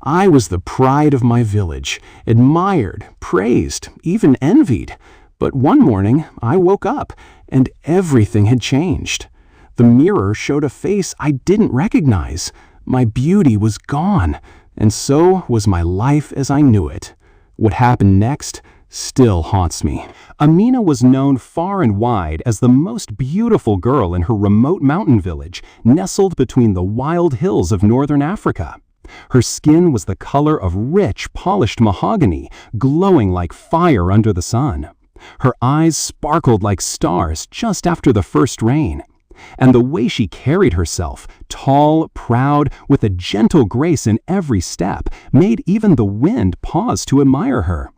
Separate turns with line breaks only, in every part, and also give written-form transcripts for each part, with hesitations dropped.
I was the pride of my village, admired, praised, even envied. But one morning, I woke up, and everything had changed. The mirror showed a face I didn't recognize. My beauty was gone, and so was my life as I knew it. What happened next still haunts me. Amina was known far and wide as the most beautiful girl in her remote mountain village, nestled between the wild hills of northern Africa. Her skin was the color of rich, polished mahogany, glowing like fire under the sun. Her eyes sparkled like stars just after the first rain. And the way she carried herself, tall, proud, with a gentle grace in every step, made even the wind pause to admire her.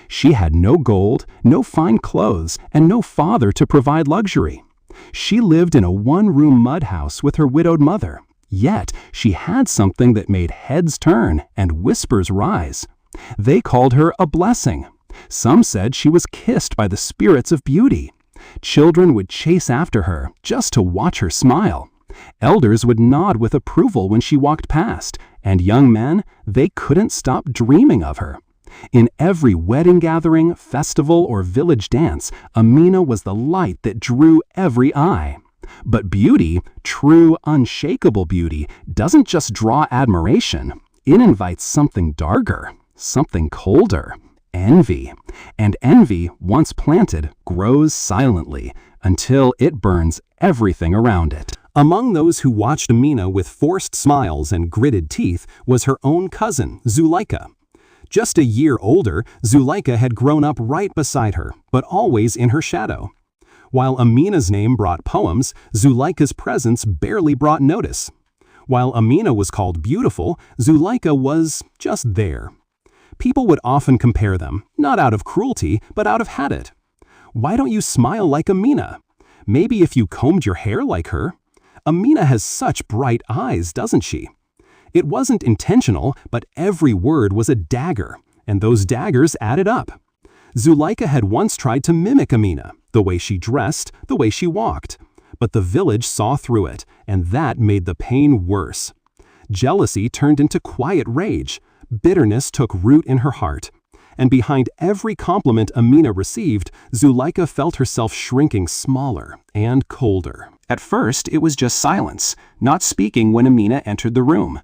She had no gold, no fine clothes, and no father to provide luxury. She lived in a one-room mud house with her widowed mother. Yet she had something that made heads turn and whispers rise. They called her a blessing. Some said she was kissed by the spirits of beauty. Children would chase after her just to watch her smile. Elders would nod with approval when she walked past, and young men, they couldn't stop dreaming of her. In every wedding gathering, festival, or village dance, Amina was the light that drew every eye. But beauty, true, unshakable beauty, doesn't just draw admiration. It invites something darker, something colder. Envy. And envy, once planted, grows silently until it burns everything around it. Among those who watched Amina with forced smiles and gritted teeth was her own cousin, Zuleika. Just a year older, Zuleika had grown up right beside her, but always in her shadow. While Amina's name brought poems, Zuleika's presence barely brought notice. While Amina was called beautiful, Zuleika was just there. People would often compare them, not out of cruelty, but out of habit. Why don't you smile like Amina? Maybe if you combed your hair like her. Amina has such bright eyes, doesn't she? It wasn't intentional, but every word was a dagger, and those daggers added up. Zuleika had once tried to mimic Amina, the way she dressed, the way she walked. But the village saw through it, and that made the pain worse. Jealousy turned into quiet rage. Bitterness took root in her heart. And behind every compliment Amina received, Zuleika felt herself shrinking smaller and colder. At first, it was just silence, not speaking when Amina entered the room.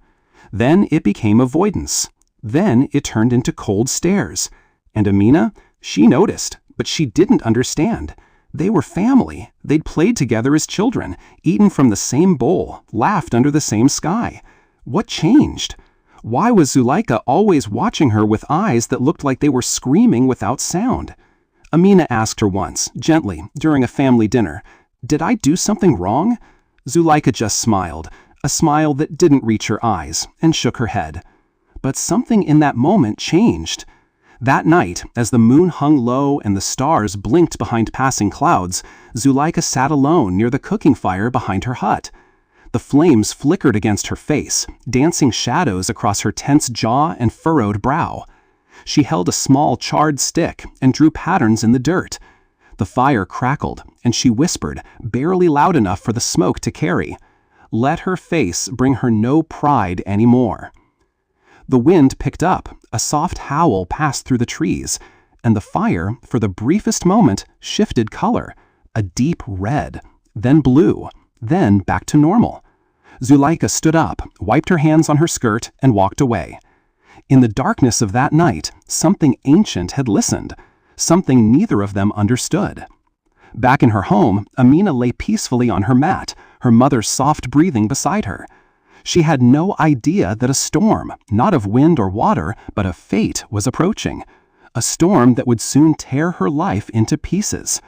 Then it became avoidance. Then it turned into cold stares. And Amina, she noticed, but she didn't understand. They were family. They'd played together as children, eaten from the same bowl, laughed under the same sky. What changed? Why was Zuleika always watching her with eyes that looked like they were screaming without sound? Amina asked her once, gently, during a family dinner, "Did I do something wrong?" Zuleika just smiled, a smile that didn't reach her eyes, and shook her head. But something in that moment changed. That night, as the moon hung low and the stars blinked behind passing clouds, Zuleika sat alone near the cooking fire behind her hut. The flames flickered against her face, dancing shadows across her tense jaw and furrowed brow. She held a small charred stick and drew patterns in the dirt. The fire crackled, and she whispered, barely loud enough for the smoke to carry, "Let her face bring her no pride anymore." The wind picked up, a soft howl passed through the trees, and the fire, for the briefest moment, shifted color, a deep red, then blue, then back to normal. Zuleika stood up, wiped her hands on her skirt, and walked away. In the darkness of that night, something ancient had listened, something neither of them understood. Back in her home, Amina lay peacefully on her mat, her mother's soft breathing beside her. She had no idea that a storm, not of wind or water, but of fate, was approaching. A storm that would soon tear her life into pieces.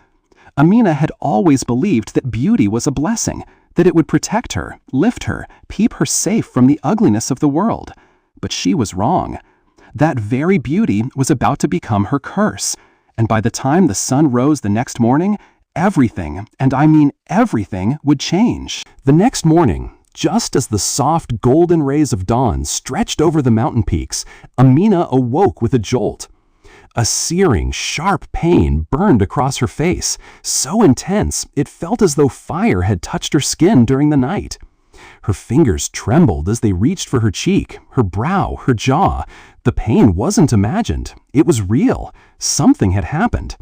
Amina had always believed that beauty was a blessing, that it would protect her, lift her, keep her safe from the ugliness of the world. But she was wrong. That very beauty was about to become her curse, and by the time the sun rose the next morning, everything, and I mean everything, would change. The next morning, just as the soft golden rays of dawn stretched over the mountain peaks, Amina awoke with a jolt. A searing, sharp pain burned across her face, so intense it felt as though fire had touched her skin during the night. Her fingers trembled as they reached for her cheek, her brow, her jaw. The pain wasn't imagined. It was real. Something had happened.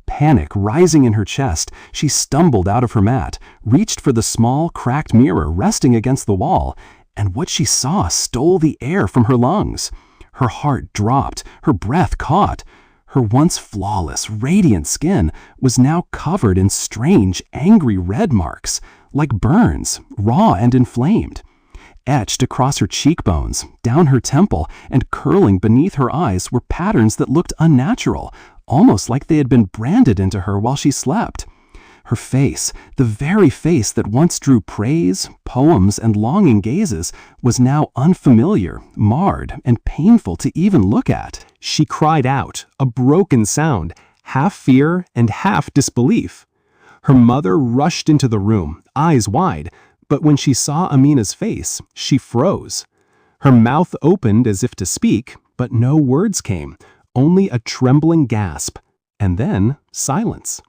Panic rising in her chest, she stumbled out of her mat, reached for the small, cracked mirror resting against the wall, and what she saw stole the air from her lungs. Her heart dropped, her breath caught. Her once flawless, radiant skin was now covered in strange, angry red marks, like burns, raw and inflamed. Etched across her cheekbones, down her temple, and curling beneath her eyes were patterns that looked unnatural, almost like they had been branded into her while she slept. Her face, the very face that once drew praise, poems, and longing gazes, was now unfamiliar, marred, and painful to even look at. She cried out, a broken sound, half fear and half disbelief. Her mother rushed into the room, eyes wide, but when she saw Amina's face, she froze. Her mouth opened as if to speak, but no words came, only a trembling gasp, and then silence.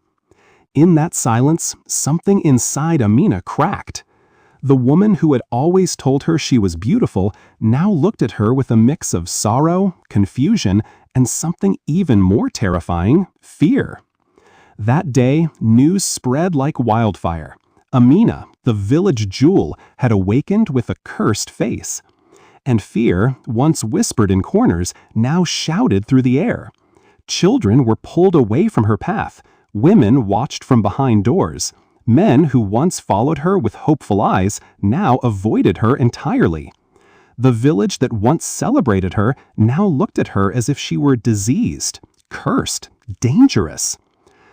In that silence, something inside Amina cracked. The woman who had always told her she was beautiful now looked at her with a mix of sorrow, confusion, and something even more terrifying, fear. That day, news spread like wildfire. Amina, the village jewel, had awakened with a cursed face. And fear, once whispered in corners, now shouted through the air. Children were pulled away from her path. Women watched from behind doors. Men who once followed her with hopeful eyes now avoided her entirely. The village that once celebrated her now looked at her as if she were diseased, cursed, dangerous.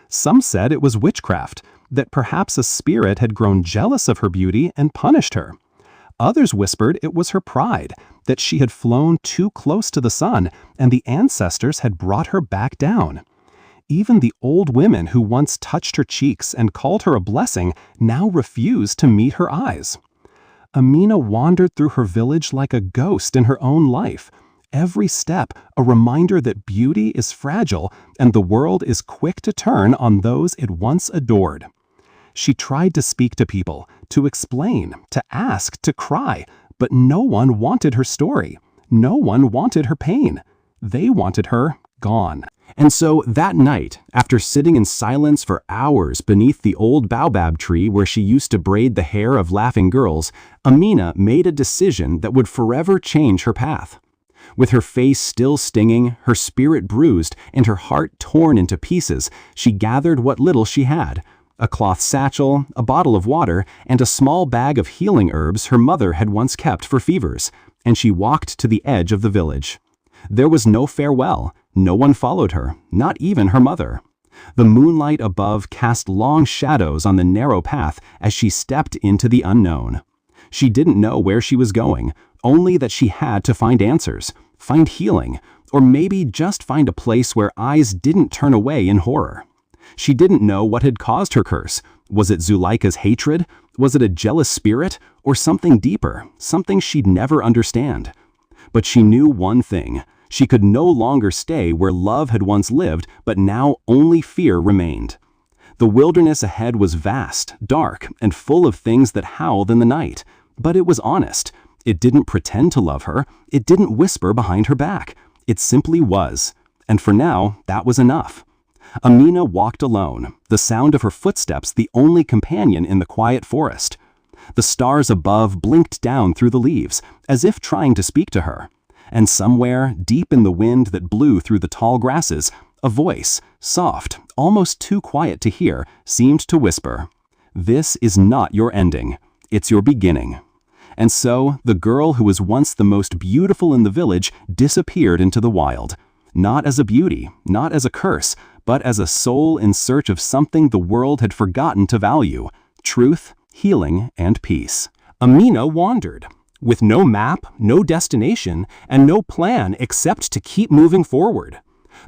Some said it was witchcraft, that perhaps a spirit had grown jealous of her beauty and punished her. Others whispered it was her pride, that she had flown too close to the sun and the ancestors had brought her back down. Even the old women who once touched her cheeks and called her a blessing now refused to meet her eyes. Amina wandered through her village like a ghost in her own life, every step a reminder that beauty is fragile and the world is quick to turn on those it once adored. She tried to speak to people, to explain, to ask, to cry, but no one wanted her story. No one wanted her pain. They wanted her gone. And so that night, after sitting in silence for hours beneath the old baobab tree where she used to braid the hair of laughing girls, Amina made a decision that would forever change her path. With her face still stinging, her spirit bruised, and her heart torn into pieces, she gathered what little she had: a cloth satchel, a bottle of water, and a small bag of healing herbs her mother had once kept for fevers, and she walked to the edge of the village. There was no farewell. No one followed her, not even her mother. The moonlight above cast long shadows on the narrow path as she stepped into the unknown. She didn't know where she was going, only that she had to find answers, find healing, or maybe just find a place where eyes didn't turn away in horror. She didn't know what had caused her curse. Was it Zuleika's hatred? Was it a jealous spirit? Or something deeper, something she'd never understand? But she knew one thing. She could no longer stay where love had once lived, but now only fear remained. The wilderness ahead was vast, dark, and full of things that howled in the night. But it was honest. It didn't pretend to love her. It didn't whisper behind her back. It simply was. And for now, that was enough. Amina walked alone, the sound of her footsteps the only companion in the quiet forest. The stars above blinked down through the leaves, as if trying to speak to her. And somewhere, deep in the wind that blew through the tall grasses, a voice, soft, almost too quiet to hear, seemed to whisper, "This is not your ending. It's your beginning." And so, the girl who was once the most beautiful in the village disappeared into the wild. Not as a beauty, not as a curse, but as a soul in search of something the world had forgotten to value: truth, healing, and peace. Amina wandered, with no map, no destination, and no plan except to keep moving forward.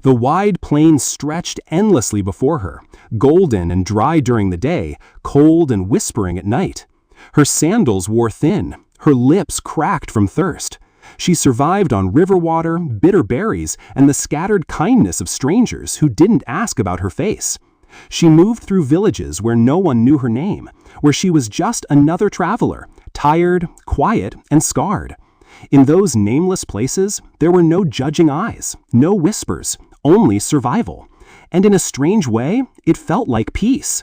The wide plain stretched endlessly before her, golden and dry during the day, cold and whispering at night. Her sandals wore thin, her lips cracked from thirst. She survived on river water, bitter berries, and the scattered kindness of strangers who didn't ask about her face. She moved through villages where no one knew her name, where she was just another traveler, tired, quiet, and scarred. In those nameless places, there were no judging eyes, no whispers, only survival. And in a strange way, it felt like peace.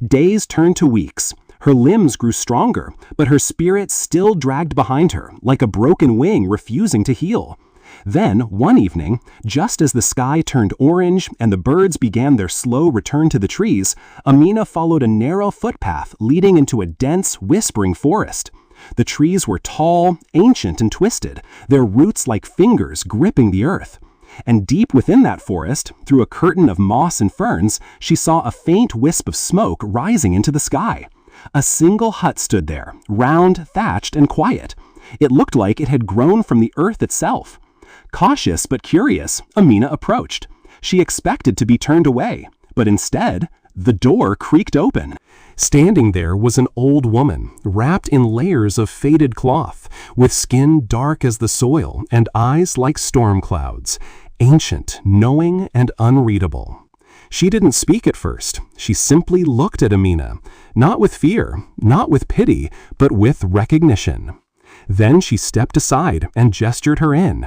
Days turned to weeks. Her limbs grew stronger, but her spirit still dragged behind her, like a broken wing refusing to heal. Then, one evening, just as the sky turned orange and the birds began their slow return to the trees, Amina followed a narrow footpath leading into a dense, whispering forest. The trees were tall, ancient, and twisted, their roots like fingers gripping the earth. And deep within that forest, through a curtain of moss and ferns, she saw a faint wisp of smoke rising into the sky. A single hut stood there, round, thatched, and quiet. It looked like it had grown from the earth itself. Cautious but curious, Amina approached. She expected to be turned away, but instead, the door creaked open. Standing there was an old woman, wrapped in layers of faded cloth, with skin dark as the soil and eyes like storm clouds, ancient, knowing, and unreadable. She didn't speak at first. She simply looked at Amina, not with fear, not with pity, but with recognition. Then she stepped aside and gestured her in.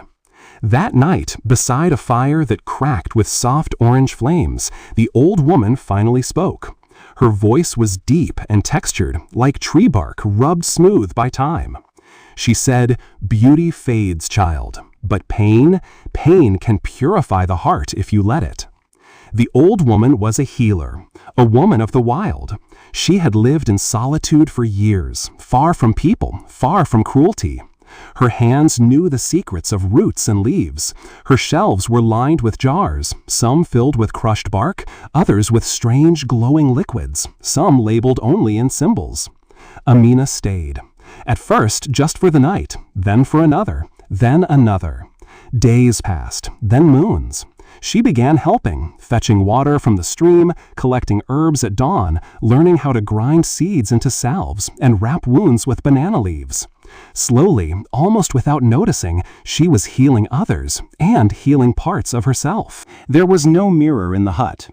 That night, beside a fire that cracked with soft orange flames, the old woman finally spoke. Her voice was deep and textured, like tree bark rubbed smooth by time. She said, "Beauty fades, child, but pain can purify the heart if you let it." The old woman was a healer, a woman of the wild. She had lived in solitude for years, far from people, far from cruelty. Her hands knew the secrets of roots and leaves. Her shelves were lined with jars, some filled with crushed bark, others with strange glowing liquids, some labeled only in symbols. Amina stayed. At first, just for the night, then for another, then another. Days passed, then moons. She began helping, fetching water from the stream, collecting herbs at dawn, learning how to grind seeds into salves and wrap wounds with banana leaves. Slowly, almost without noticing, she was healing others and healing parts of herself. There was no mirror in the hut.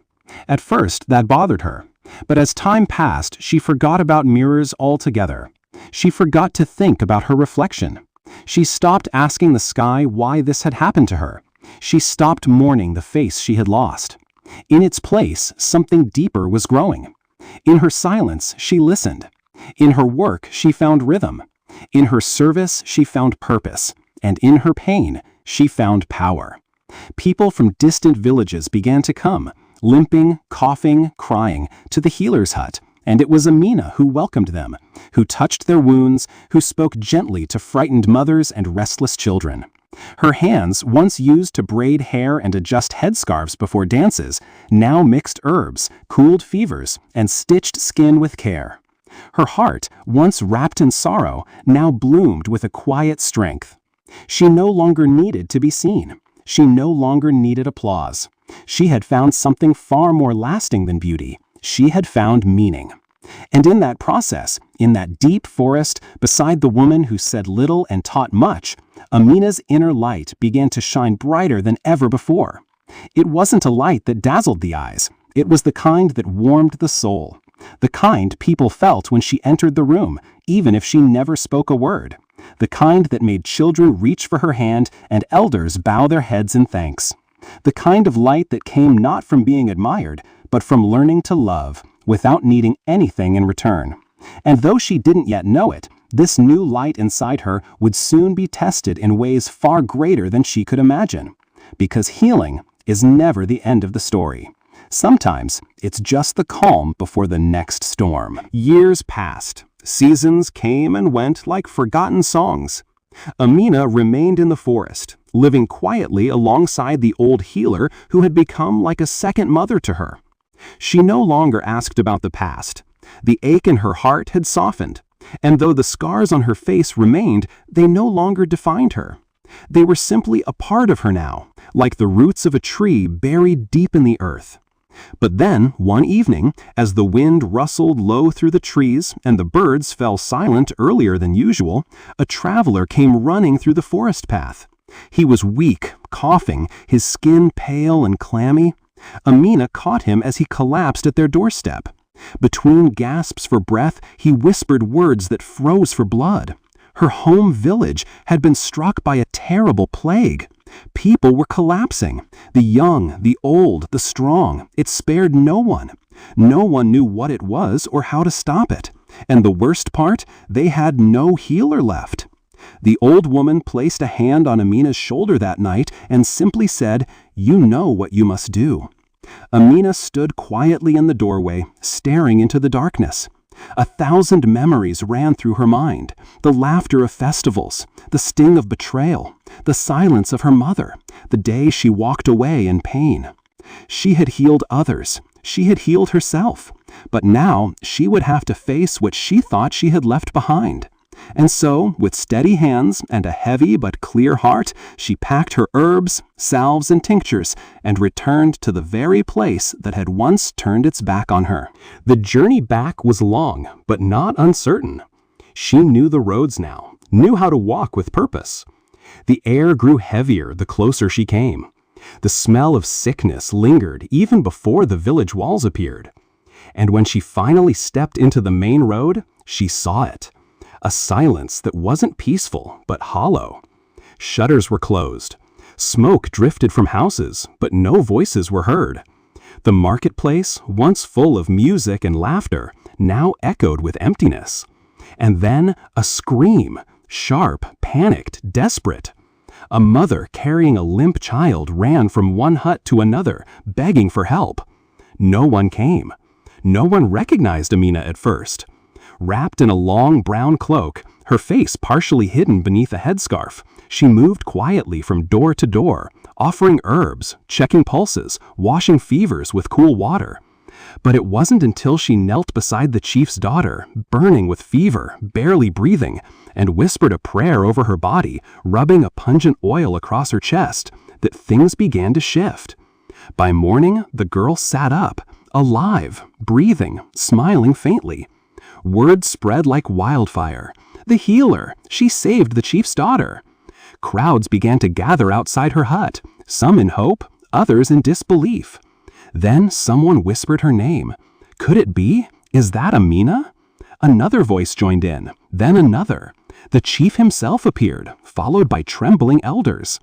At first, that bothered her. But as time passed, she forgot about mirrors altogether. She forgot to think about her reflection. She stopped asking the sky why this had happened to her. She stopped mourning the face she had lost. In its place, something deeper was growing. In her silence, she listened. In her work, she found rhythm. In her service, she found purpose. And in her pain, she found power. People from distant villages began to come, limping, coughing, crying, to the healer's hut. And it was Amina who welcomed them, who touched their wounds, who spoke gently to frightened mothers and restless children. Her hands, once used to braid hair and adjust headscarves before dances, now mixed herbs, cooled fevers, and stitched skin with care. Her heart, once wrapped in sorrow, now bloomed with a quiet strength. She no longer needed to be seen. She no longer needed applause. She had found something far more lasting than beauty. She had found meaning. And in that process, in that deep forest, beside the woman who said little and taught much, Amina's inner light began to shine brighter than ever before. It wasn't a light that dazzled the eyes. It was the kind that warmed the soul. The kind people felt when she entered the room, even if she never spoke a word. The kind that made children reach for her hand and elders bow their heads in thanks. The kind of light that came not from being admired, but from learning to love, without needing anything in return. And though she didn't yet know it, this new light inside her would soon be tested in ways far greater than she could imagine. Because healing is never the end of the story. Sometimes it's just the calm before the next storm. Years passed. Seasons came and went like forgotten songs. Amina remained in the forest, living quietly alongside the old healer who had become like a second mother to her. She no longer asked about the past. The ache in her heart had softened, and though the scars on her face remained, they no longer defined her. They were simply a part of her now, like the roots of a tree buried deep in the earth. But then, one evening, as the wind rustled low through the trees and the birds fell silent earlier than usual, a traveler came running through the forest path. He was weak, coughing, his skin pale and clammy. Amina caught him as he collapsed at their doorstep. Between gasps for breath, he whispered words that froze for blood. Her home village had been struck by a terrible plague. People were collapsing. The young, the old, the strong. It spared no one. No one knew what it was or how to stop it. And the worst part, they had no healer left. The old woman placed a hand on Amina's shoulder that night and simply said, "You know what you must do." Amina stood quietly in the doorway, staring into the darkness. 1,000 memories ran through her mind: the laughter of festivals, the sting of betrayal, the silence of her mother, the day she walked away in pain. She had healed others. She had healed herself. But now she would have to face what she thought she had left behind. And so, with steady hands and a heavy but clear heart, she packed her herbs, salves, and tinctures and returned to the very place that had once turned its back on her. The journey back was long, but not uncertain. She knew the roads now, knew how to walk with purpose. The air grew heavier the closer she came. The smell of sickness lingered even before the village walls appeared. And when she finally stepped into the main road, she saw it. A silence that wasn't peaceful, but hollow. Shutters were closed. Smoke drifted from houses, but no voices were heard. The marketplace, once full of music and laughter, now echoed with emptiness. And then a scream, sharp, panicked, desperate. A mother carrying a limp child ran from one hut to another, begging for help. No one came. No one recognized Amina at first. Wrapped in a long brown cloak, her face partially hidden beneath a headscarf, she moved quietly from door to door, offering herbs, checking pulses, washing fevers with cool water. But it wasn't until she knelt beside the chief's daughter, burning with fever, barely breathing, and whispered a prayer over her body, rubbing a pungent oil across her chest, that things began to shift. By morning, the girl sat up, alive, breathing, smiling faintly. Word spread like wildfire. The healer! She saved the chief's daughter! Crowds began to gather outside her hut, some in hope, others in disbelief. Then someone whispered her name. Could it be? Is that Amina? Another voice joined in, then another. The chief himself appeared, followed by trembling elders.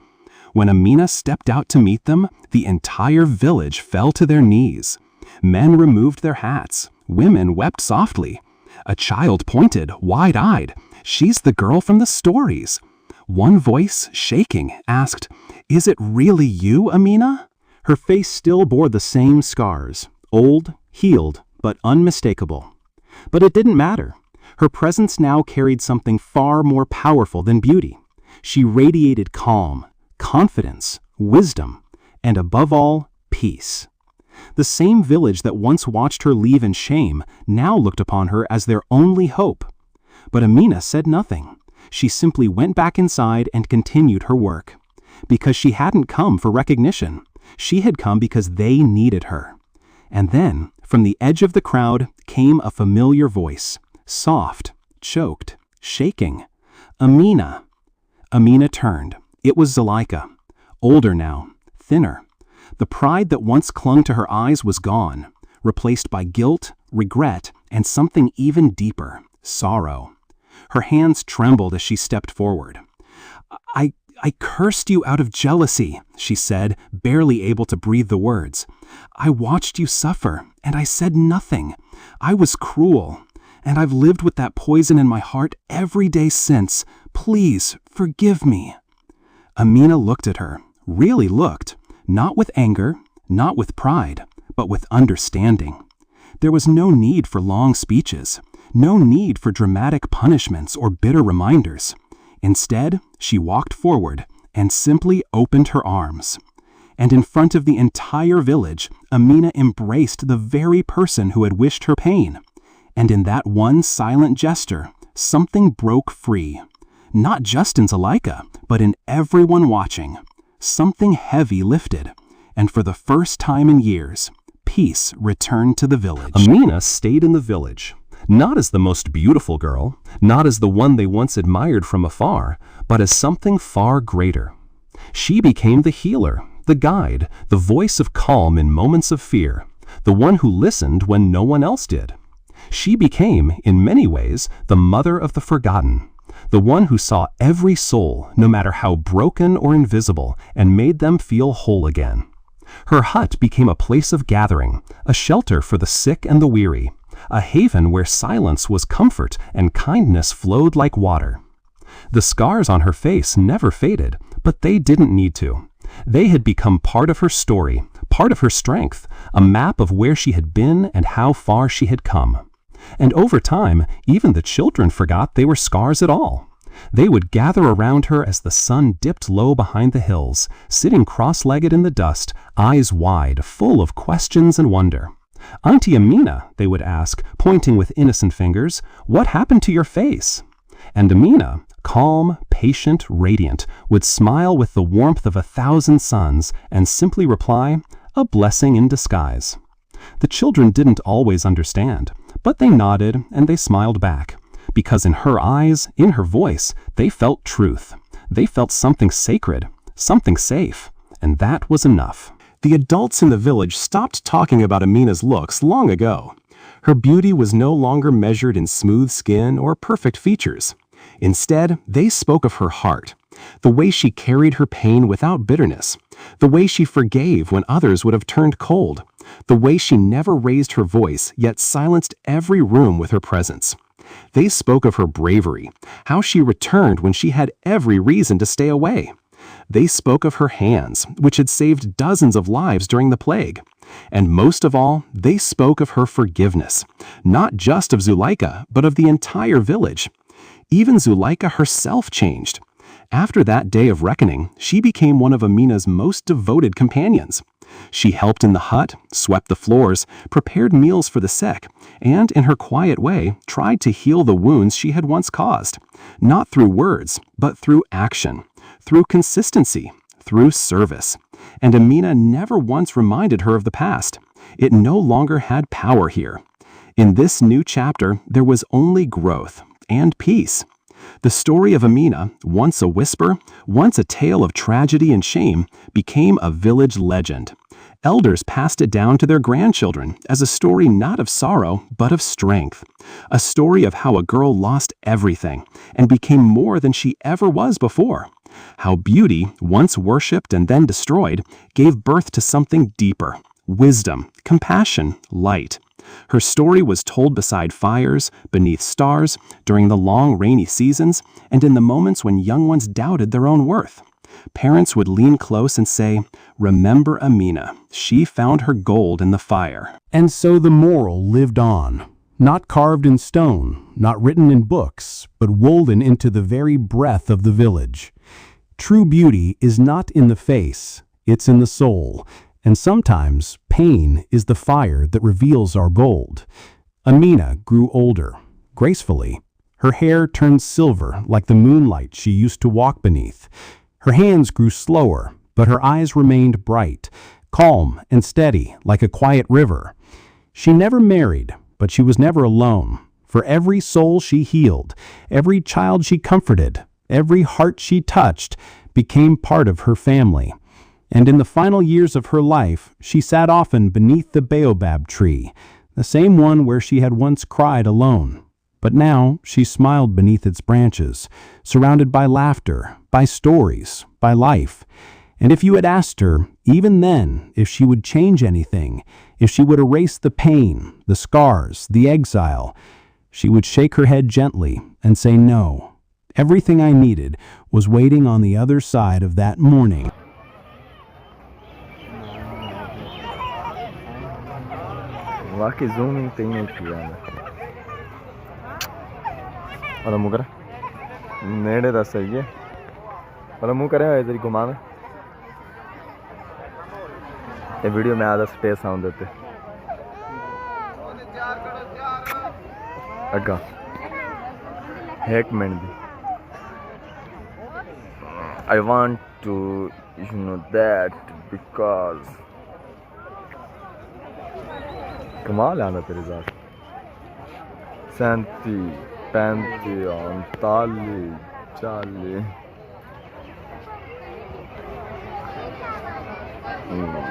When Amina stepped out to meet them, the entire village fell to their knees. Men removed their hats. Women wept softly. A child pointed, wide-eyed. "She's the girl from the stories." One voice, shaking, asked, "Is it really you, Amina?" Her face still bore the same scars, old, healed, but unmistakable. But it didn't matter. Her presence now carried something far more powerful than beauty. She radiated calm, confidence, wisdom, and above all, peace. The same village that once watched her leave in shame now looked upon her as their only hope. But Amina said nothing. She simply went back inside and continued her work. Because she hadn't come for recognition. She had come because they needed her. And then, from the edge of the crowd, came a familiar voice, soft, choked, shaking. "Amina." Amina turned. It was Zuleika, older now, thinner. The pride that once clung to her eyes was gone, replaced by guilt, regret, and something even deeper, sorrow. Her hands trembled as she stepped forward. I cursed you out of jealousy," she said, barely able to breathe the words. "I watched you suffer, and I said nothing. I was cruel, and I've lived with that poison in my heart every day since. Please, forgive me." Amina looked at her, really looked. Not with anger, not with pride, but with understanding. There was no need for long speeches, no need for dramatic punishments or bitter reminders. Instead, she walked forward and simply opened her arms. And in front of the entire village, Amina embraced the very person who had wished her pain. And in that one silent gesture, something broke free. Not just in Zuleika, but in everyone watching. Something heavy lifted, and for the first time in years, peace returned to the village. Amina stayed in the village, not as the most beautiful girl, not as the one they once admired from afar, but as something far greater. She became the healer, the guide, the voice of calm in moments of fear, the one who listened when no one else did. She became, in many ways, the mother of the forgotten, the one who saw every soul, no matter how broken or invisible, and made them feel whole again. Her hut became a place of gathering, a shelter for the sick and the weary, a haven where silence was comfort and kindness flowed like water. The scars on her face never faded, but they didn't need to. They had become part of her story, part of her strength, a map of where she had been and how far she had come. And over time, even the children forgot they were scars at all. They would gather around her as the sun dipped low behind the hills, sitting cross-legged in the dust, eyes wide, full of questions and wonder. "Auntie Amina," they would ask, pointing with innocent fingers, "what happened to your face?" And Amina, calm, patient, radiant, would smile with the warmth of 1,000 suns and simply reply, "A blessing in disguise." The children didn't always understand, but they nodded and they smiled back, because in her eyes, in her voice, they felt truth. They felt something sacred, something safe, and that was enough. The adults in the village stopped talking about Amina's looks long ago. Her beauty was no longer measured in smooth skin or perfect features. Instead, they spoke of her heart, the way she carried her pain without bitterness, the way she forgave when others would have turned cold, the way she never raised her voice yet silenced every room with her presence. They spoke of her bravery, how she returned when she had every reason to stay away. They spoke of her hands, which had saved dozens of lives during the plague. And most of all, they spoke of her forgiveness, not just of Zuleika, but of the entire village. Even Zuleika herself changed. After that day of reckoning, she became one of Amina's most devoted companions. She helped in the hut, swept the floors, prepared meals for the sick, and in her quiet way tried to heal the wounds she had once caused, not through words, but through action, through consistency, through service. And Amina never once reminded her of the past. It no longer had power here. In this new chapter, there was only growth and peace. The story of Amina, once a whisper, once a tale of tragedy and shame, became a village legend. Elders passed it down to their grandchildren as a story not of sorrow, but of strength. A story of how a girl lost everything and became more than she ever was before. How beauty, once worshipped and then destroyed, gave birth to something deeper: wisdom, compassion, light. Her story was told beside fires, beneath stars, during the long rainy seasons, and in the moments when young ones doubted their own worth. Parents would lean close and say, "Remember Amina, she found her gold in the fire."
And so the moral lived on, not carved in stone, not written in books, but woven into the very breath of the village. True beauty is not in the face, it's in the soul. And sometimes pain is the fire that reveals our gold. Amina grew older, gracefully. Her hair turned silver like the moonlight she used to walk beneath. Her hands grew slower, but her eyes remained bright, calm and steady like a quiet river. She never married, but she was never alone. For every soul she healed, every child she comforted, every heart she touched became part of her family. And in the final years of her life, she sat often beneath the baobab tree, the same one where she had once cried alone. But now she smiled beneath its branches, surrounded by laughter, by stories, by life. And if you had asked her, even then, if she would change anything, if she would erase the pain, the scars, the exile, she would shake her head gently and say no. Everything I needed was waiting on the other side of that morning.
वाह कि zooming थी नहीं किया मैं और मुँह कर नेड़े दस सही है और मुँह करे इधर घुमा में ये वीडियो में आधा स्पेस साउंड देते अग्गा एक मिनट भी I want to that because कमाल आना तेरे साथ 37 35 39 40 Hmm.